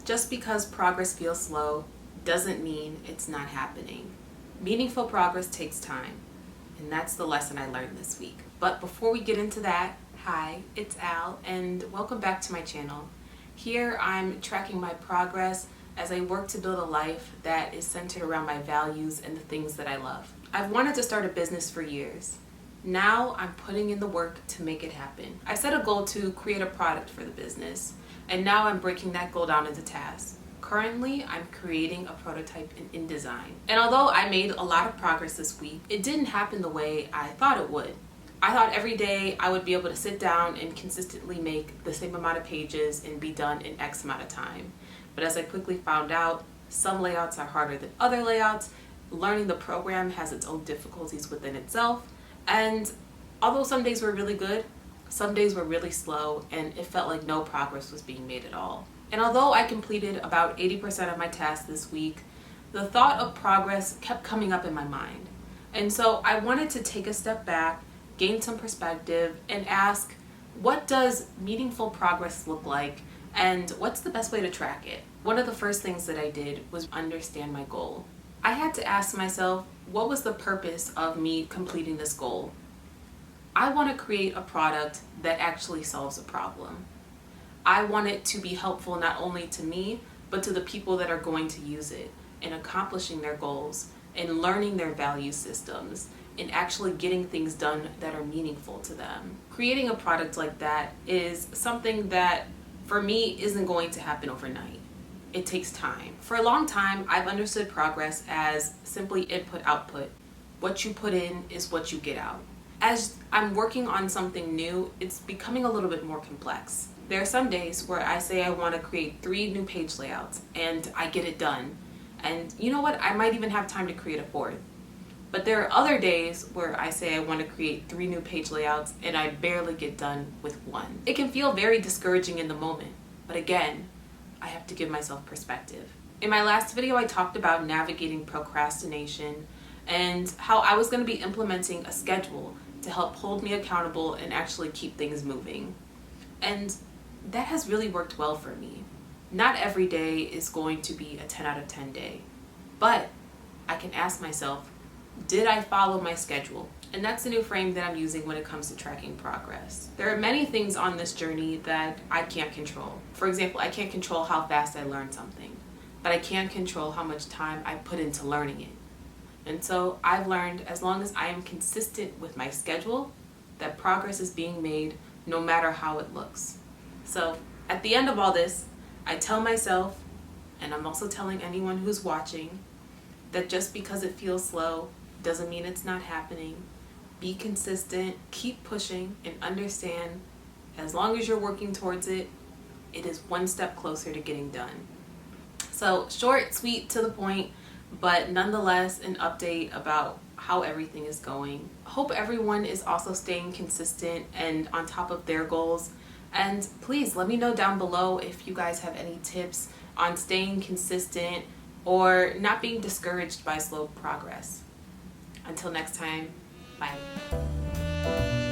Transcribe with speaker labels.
Speaker 1: Just because progress feels slow doesn't mean it's not happening. Meaningful progress takes time, and that's the lesson I learned this week. But before we get into that, hi, it's Al, and welcome back to my channel. Here I'm tracking my progress as I work to build a life that is centered around my values and the things that I love. I've wanted to start a business for years. Now I'm putting in the work to make it happen. I set a goal to create a product for the business, and now I'm breaking that goal down into tasks. Currently, I'm creating a prototype in InDesign. And although I made a lot of progress this week, it didn't happen the way I thought it would. I thought every day I would be able to sit down and consistently make the same amount of pages and be done in X amount of time. But as I quickly found out, some layouts are harder than other layouts. Learning the program has its own difficulties within itself. And although some days were really good, some days were really slow, and it felt like no progress was being made at all. And although I completed about 80% of my tasks this week, the thought of progress kept coming up in my mind. And so I wanted to take a step back, gain some perspective, and ask, what does meaningful progress look like, and what's the best way to track it? One of the first things that I did was understand my goal. I had to ask myself, what was the purpose of me completing this goal? I want to create a product that actually solves a problem. I want it to be helpful not only to me, but to the people that are going to use it in accomplishing their goals, in learning their value systems, in actually getting things done that are meaningful to them. Creating a product like that is something that, for me, isn't going to happen overnight. It takes time. For a long time, I've understood progress as simply input-output. What you put in is what you get out. As I'm working on something new, it's becoming a little bit more complex. There are some days where I say I want to create 3 new page layouts, and I get it done. And you know what? I might even have time to create a 4th. But there are other days where I say I want to create 3 new page layouts, and I barely get done with 1. It can feel very discouraging in the moment, but again, I have to give myself perspective. In my last video, I talked about navigating procrastination and how I was going to be implementing a schedule to help hold me accountable and actually keep things moving. And that has really worked well for me. Not every day is going to be a 10 out of 10 day, but I can ask myself, did I follow my schedule? And that's the new frame that I'm using when it comes to tracking progress. There are many things on this journey that I can't control. For example, I can't control how fast I learn something, but I can control how much time I put into learning it. And so I've learned, as long as I am consistent with my schedule, that progress is being made no matter how it looks. So at the end of all this, I tell myself, and I'm also telling anyone who's watching, that just because it feels slow doesn't mean it's not happening. Be consistent, keep pushing, and understand, as long as you're working towards it, it is one step closer to getting done. So short, sweet, to the point, but nonetheless an update about how everything is going. Hope everyone is also staying consistent and on top of their goals. And please let me know down below if you guys have any tips on staying consistent or not being discouraged by slow progress. Until next time, bye.